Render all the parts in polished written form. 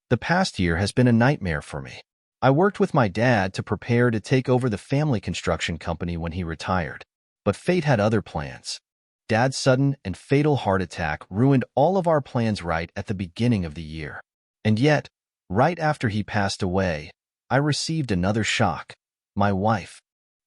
The past year has been a nightmare for me. I worked with my dad to prepare to take over the family construction company when he retired, but fate had other plans. Dad's sudden and fatal heart attack ruined all of our plans right at the beginning of the year. And yet, right after he passed away, I received another shock. My wife,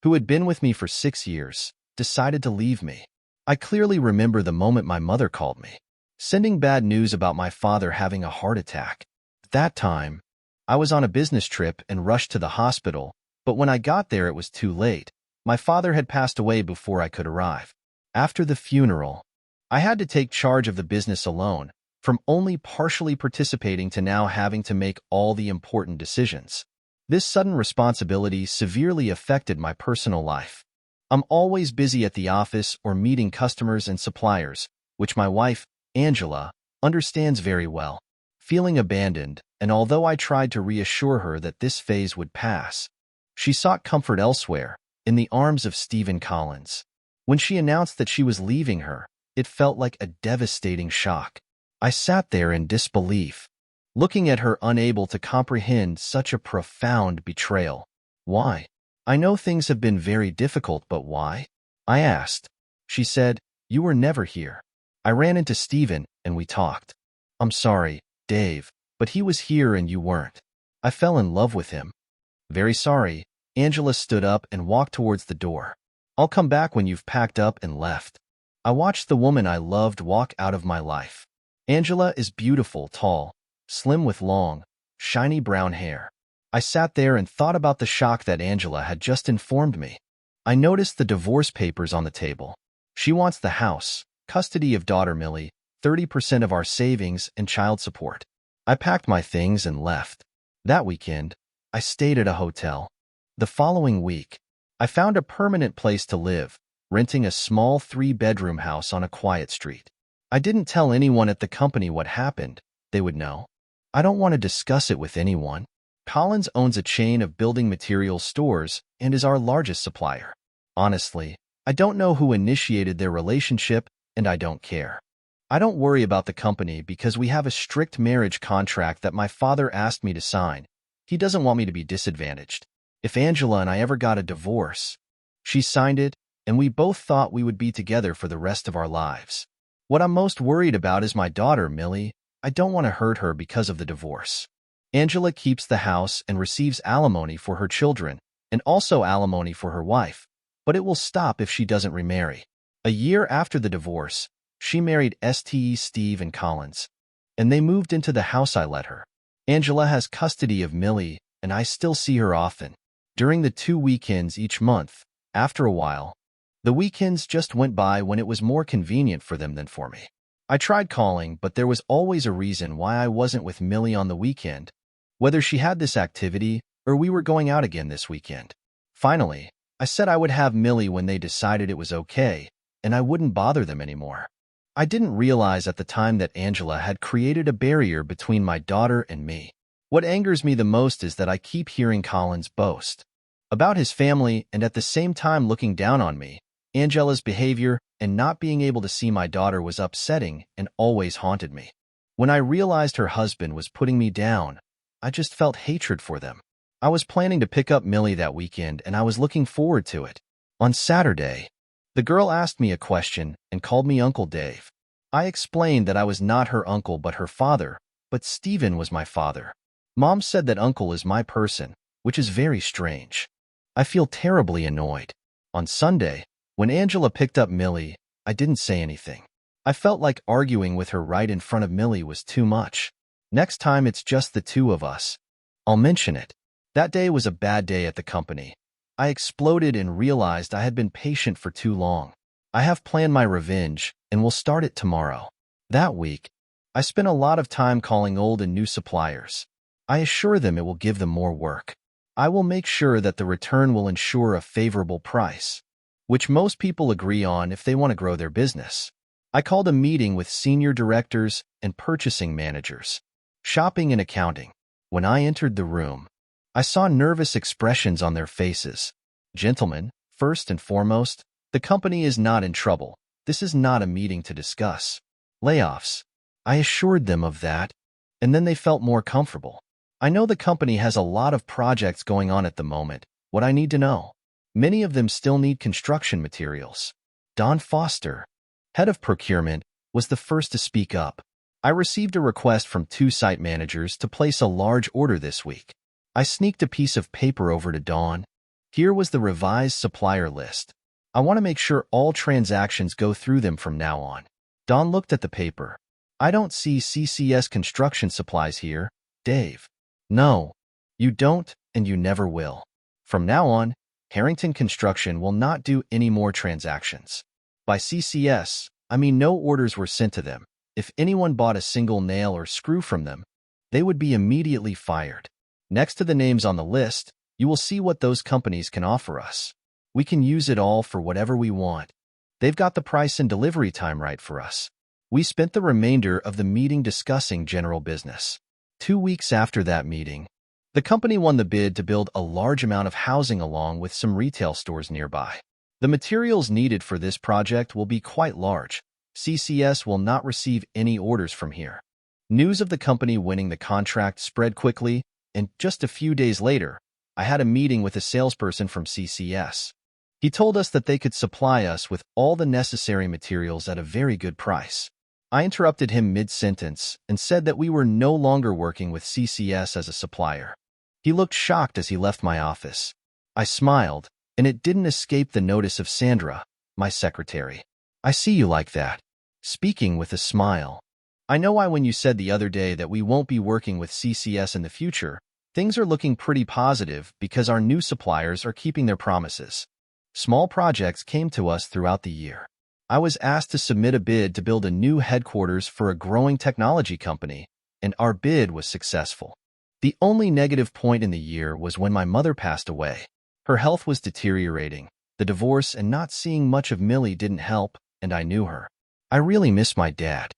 who had been with me for 6 years, decided to leave me. I clearly remember the moment my mother called me, sending bad news about my father having a heart attack. At that time, I was on a business trip and rushed to the hospital, but when I got there it was too late. My father had passed away before I could arrive. After the funeral, I had to take charge of the business alone, from only partially participating to now having to make all the important decisions. This sudden responsibility severely affected my personal life. I'm always busy at the office or meeting customers and suppliers, which my wife, Angela, understands very well. Feeling abandoned, and although I tried to reassure her that this phase would pass, she sought comfort elsewhere, in the arms of Stephen Collins. When she announced that she was leaving her, it felt like a devastating shock. I sat there in disbelief, looking at her, unable to comprehend such a profound betrayal. Why? I know things have been very difficult, but why? I asked. She said, "You were never here. I ran into Stephen, and we talked. I'm sorry, Dave, but he was here and you weren't. I fell in love with him." Very sorry. Angela stood up and walked towards the door. "I'll come back when you've packed up and left." I watched the woman I loved walk out of my life. Angela is beautiful, tall, slim with long, shiny brown hair. I sat there and thought about the shock that Angela had just informed me. I noticed the divorce papers on the table. She wants the house, custody of daughter Millie, 30% of our savings, and child support. I packed my things and left. That weekend, I stayed at a hotel. The following week, I found a permanent place to live, renting a small 3-bedroom house on a quiet street. I didn't tell anyone at the company what happened. They would know. I don't want to discuss it with anyone. Collins owns a chain of building materials stores and is our largest supplier. Honestly, I don't know who initiated their relationship, and I don't care. I don't worry about the company because we have a strict marriage contract that my father asked me to sign. He doesn't want me to be disadvantaged. If Angela and I ever got a divorce, she signed it, and we both thought we would be together for the rest of our lives. What I'm most worried about is my daughter, Millie. I don't want to hurt her because of the divorce. Angela keeps the house and receives alimony for her children, and also alimony for her wife, but it will stop if she doesn't remarry. A year after the divorce, she married Steve and Collins, and they moved into the house I let her. Angela has custody of Millie, and I still see her often, during the 2 weekends each month. After a while, the weekends just went by when it was more convenient for them than for me. I tried calling, but there was always a reason why I wasn't with Millie on the weekend, whether she had this activity or we were going out again this weekend. Finally, I said I would have Millie when they decided it was okay, and I wouldn't bother them anymore. I didn't realize at the time that Angela had created a barrier between my daughter and me. What angers me the most is that I keep hearing Collins boast about his family and at the same time looking down on me. Angela's behavior and not being able to see my daughter was upsetting and always haunted me. When I realized her husband was putting me down, I just felt hatred for them. I was planning to pick up Millie that weekend, and I was looking forward to it. On Saturday, the girl asked me a question and called me Uncle Dave. I explained that I was not her uncle but her father, but Stephen was my father. Mom said that uncle is my person, which is very strange. I feel terribly annoyed. On Sunday, when Angela picked up Millie, I didn't say anything. I felt like arguing with her right in front of Millie was too much. Next time it's just the two of us, I'll mention it. That day was a bad day at the company. I exploded and realized I had been patient for too long. I have planned my revenge, and will start it tomorrow. That week, I spent a lot of time calling old and new suppliers. I assure them it will give them more work. I will make sure that the return will ensure a favorable price, which most people agree on if they want to grow their business. I called a meeting with senior directors and purchasing managers, shopping and accounting. When I entered the room, I saw nervous expressions on their faces. Gentlemen, first and foremost, the company is not in trouble. This is not a meeting to discuss layoffs. I assured them of that. and then they felt more comfortable. I know the company has a lot of projects going on at the moment. What I need to know. Many of them still need construction materials. Don Foster, head of procurement, was the first to speak up. I received a request from 2 site managers to place a large order this week. I sneaked a piece of paper over to Dawn. Here was the revised supplier list. I want to make sure all transactions go through them from now on. Dawn looked at the paper. I don't see CCS construction supplies here, Dave. No, you don't, and you never will. From now on, Harrington Construction will not do any more transactions. By CCS, I mean no orders were sent to them. If anyone bought a single nail or screw from them, they would be immediately fired. Next to the names on the list, you will see what those companies can offer us. We can use it all for whatever we want. They've got the price and delivery time right for us. We spent the remainder of the meeting discussing general business. 2 weeks after that meeting, the company won the bid to build a large amount of housing along with some retail stores nearby. The materials needed for this project will be quite large. CCS will not receive any orders from here. News of the company winning the contract spread quickly, and just a few days later, I had a meeting with a salesperson from CCS. He told us that they could supply us with all the necessary materials at a very good price. I interrupted him mid-sentence and said that we were no longer working with CCS as a supplier. He looked shocked as he left my office. I smiled, and it didn't escape the notice of Sandra, my secretary. I see you like that. Speaking with a smile. I know why when you said the other day that we won't be working with CCS in the future, things are looking pretty positive because our new suppliers are keeping their promises. Small projects came to us throughout the year. I was asked to submit a bid to build a new headquarters for a growing technology company, and our bid was successful. The only negative point in the year was when my mother passed away. Her health was deteriorating. The divorce and not seeing much of Millie didn't help, and I knew her. I really miss my dad.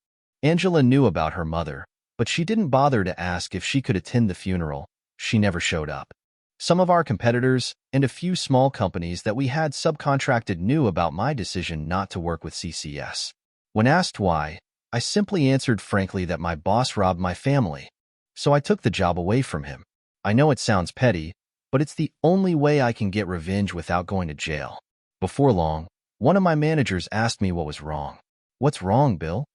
Angela knew about her mother, but she didn't bother to ask if she could attend the funeral. She never showed up. Some of our competitors and a few small companies that we had subcontracted knew about my decision not to work with CCS. When asked why, I simply answered frankly that my boss robbed my family, so I took the job away from him. I know it sounds petty, but it's the only way I can get revenge without going to jail. Before long, one of my managers asked me what was wrong. What's wrong, Bill?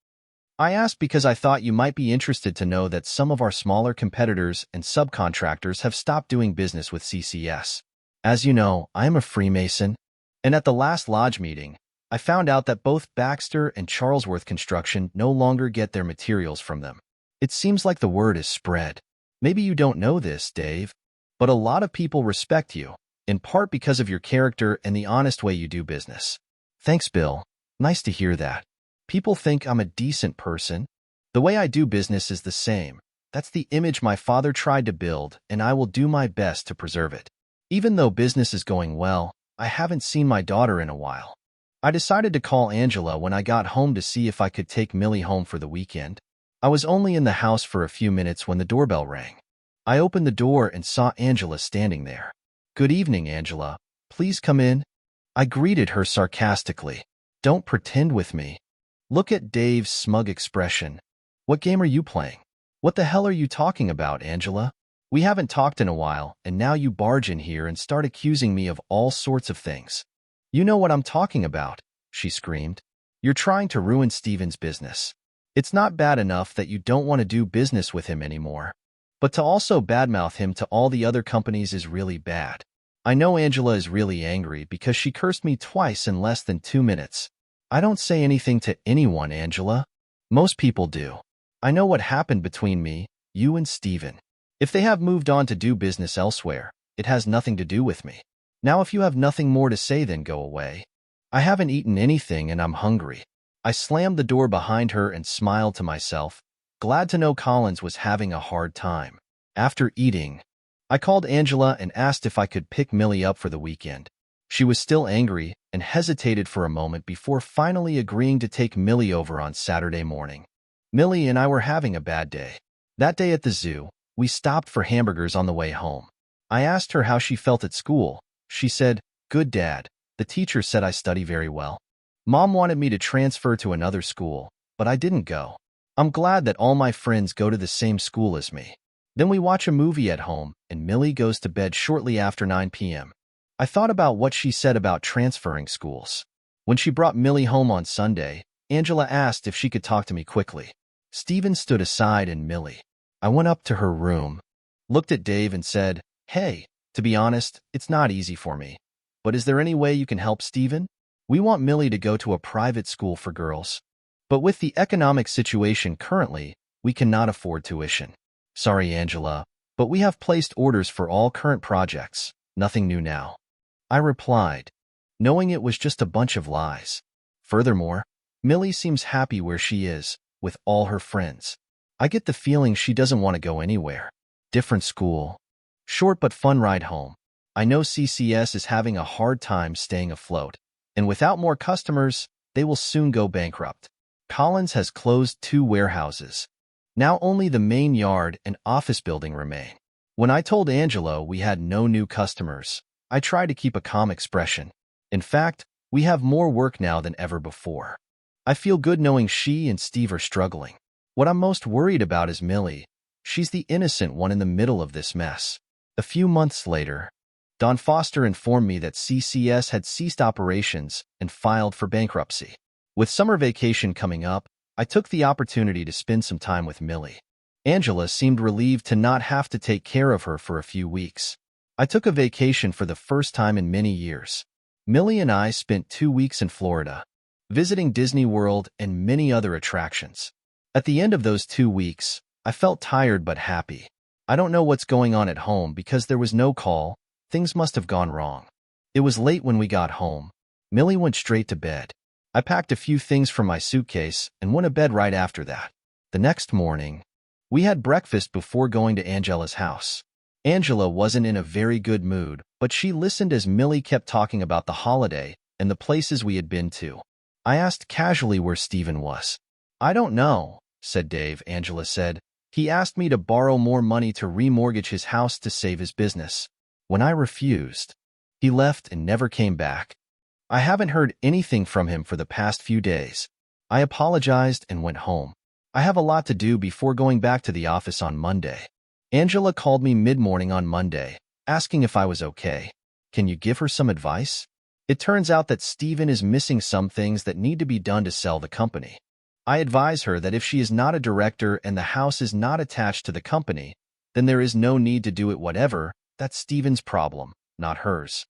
I asked because I thought you might be interested to know that some of our smaller competitors and subcontractors have stopped doing business with CCS. As you know, I am a Freemason, and at the last lodge meeting, I found out that both Baxter and Charlesworth Construction no longer get their materials from them. It seems like the word is spread. Maybe you don't know this, Dave, but a lot of people respect you, in part because of your character and the honest way you do business. Thanks, Bill. Nice to hear that. People think I'm a decent person. The way I do business is the same. That's the image my father tried to build, and I will do my best to preserve it. Even though business is going well, I haven't seen my daughter in a while. I decided to call Angela when I got home to see if I could take Millie home for the weekend. I was only in the house for a few minutes when the doorbell rang. I opened the door and saw Angela standing there. Good evening, Angela. Please come in. I greeted her sarcastically. Don't pretend with me. Look at Dave's smug expression. What game are you playing? What the hell are you talking about, Angela? We haven't talked in a while, and now you barge in here and start accusing me of all sorts of things. You know what I'm talking about, she screamed. You're trying to ruin Steven's business. It's not bad enough that you don't want to do business with him anymore, but to also badmouth him to all the other companies is really bad. I know Angela is really angry because she cursed me twice in less than 2 minutes. I don't say anything to anyone, Angela. Most people do. I know what happened between me, you and Steven. If they have moved on to do business elsewhere, it has nothing to do with me. Now if you have nothing more to say, then go away. I haven't eaten anything and I'm hungry. I slammed the door behind her and smiled to myself, glad to know Collins was having a hard time. After eating, I called Angela and asked if I could pick Millie up for the weekend. She was still angry and hesitated for a moment before finally agreeing to take Millie over on Saturday morning. Millie and I were having a bad day. That day at the zoo, we stopped for hamburgers on the way home. I asked her how she felt at school. She said, "Good, Dad. The teacher said I study very well. Mom wanted me to transfer to another school, but I didn't go. I'm glad that all my friends go to the same school as me. Then we watch a movie at home, and Millie goes to bed shortly after 9 p.m. I thought about what she said about transferring schools. When she brought Millie home on Sunday, Angela asked if she could talk to me quickly. Stephen stood aside and Millie. I went up to her room, looked at Dave and said, "Hey, to be honest, it's not easy for me. But is there any way you can help Stephen? We want Millie to go to a private school for girls. But with the economic situation currently, we cannot afford tuition. Sorry, Angela, but we have placed orders for all current projects. Nothing new now." I replied, knowing it was just a bunch of lies. Furthermore, Millie seems happy where she is, with all her friends. I get the feeling she doesn't want to go anywhere. Different school. Short but fun ride home. I know CCS is having a hard time staying afloat, and without more customers, they will soon go bankrupt. Collins has closed 2 warehouses. Now only the main yard and office building remain. When I told Angela we had no new customers, I tried to keep a calm expression. In fact, we have more work now than ever before. I feel good knowing she and Steve are struggling. What I'm most worried about is Millie. She's the innocent one in the middle of this mess. A few months later, Don Foster informed me that CCS had ceased operations and filed for bankruptcy. With summer vacation coming up, I took the opportunity to spend some time with Millie. Angela seemed relieved to not have to take care of her for a few weeks. I took a vacation for the first time in many years. Millie and I spent 2 weeks in Florida, visiting Disney World and many other attractions. At the end of those 2 weeks, I felt tired but happy. I don't know what's going on at home because there was no call. Things must have gone wrong. It was late when we got home. Millie went straight to bed. I packed a few things from my suitcase and went to bed right after that. The next morning, we had breakfast before going to Angela's house. Angela wasn't in a very good mood, but she listened as Millie kept talking about the holiday and the places we had been to. I asked casually where Stephen was. "I don't know," said Dave, Angela said. "He asked me to borrow more money to remortgage his house to save his business. When I refused, he left and never came back. I haven't heard anything from him for the past few days." I apologized and went home. I have a lot to do before going back to the office on Monday. Angela called me mid-morning on Monday, asking if I was okay. Can you give her some advice? It turns out that Stephen is missing some things that need to be done to sell the company. I advise her that if she is not a director and the house is not attached to the company, then there is no need to do it whatever. That's Stephen's problem, not hers.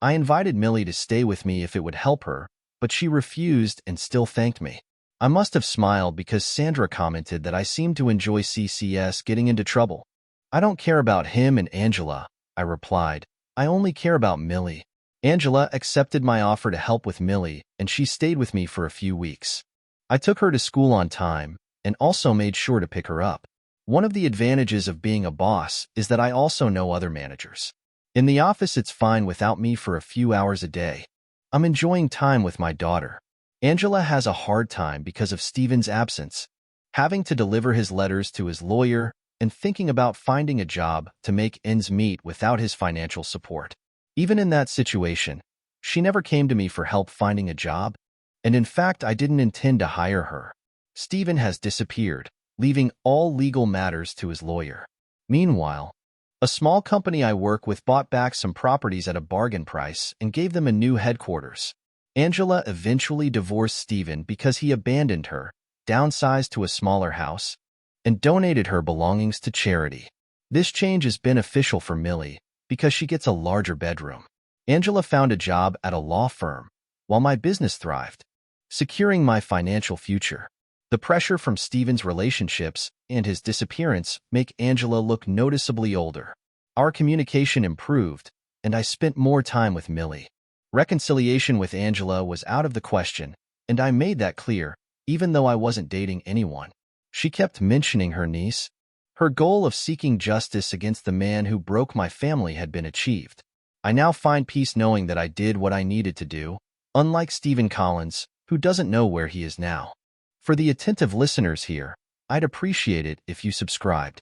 I invited Millie to stay with me if it would help her, but she refused and still thanked me. I must have smiled because Sandra commented that I seemed to enjoy CCS getting into trouble. "I don't care about him and Angela," I replied. "I only care about Millie." Angela accepted my offer to help with Millie, and she stayed with me for a few weeks. I took her to school on time and also made sure to pick her up. One of the advantages of being a boss is that I also know other managers. In the office, it's fine without me for a few hours a day. I'm enjoying time with my daughter. Angela has a hard time because of Stephen's absence, having to deliver his letters to his lawyer and thinking about finding a job to make ends meet without his financial support. Even in that situation, she never came to me for help finding a job, and in fact, I didn't intend to hire her. Stephen has disappeared, leaving all legal matters to his lawyer. Meanwhile, a small company I work with bought back some properties at a bargain price and gave them a new headquarters. Angela eventually divorced Stephen because he abandoned her, downsized to a smaller house, and donated her belongings to charity. This change is beneficial for Millie because she gets a larger bedroom. Angela found a job at a law firm, while my business thrived, securing my financial future. The pressure from Stephen's relationships and his disappearance make Angela look noticeably older. Our communication improved, and I spent more time with Millie. Reconciliation with Angela was out of the question, and I made that clear, even though I wasn't dating anyone. She kept mentioning her niece. Her goal of seeking justice against the man who broke my family had been achieved. I now find peace knowing that I did what I needed to do, unlike Stephen Collins, who doesn't know where he is now. For the attentive listeners here, I'd appreciate it if you subscribed.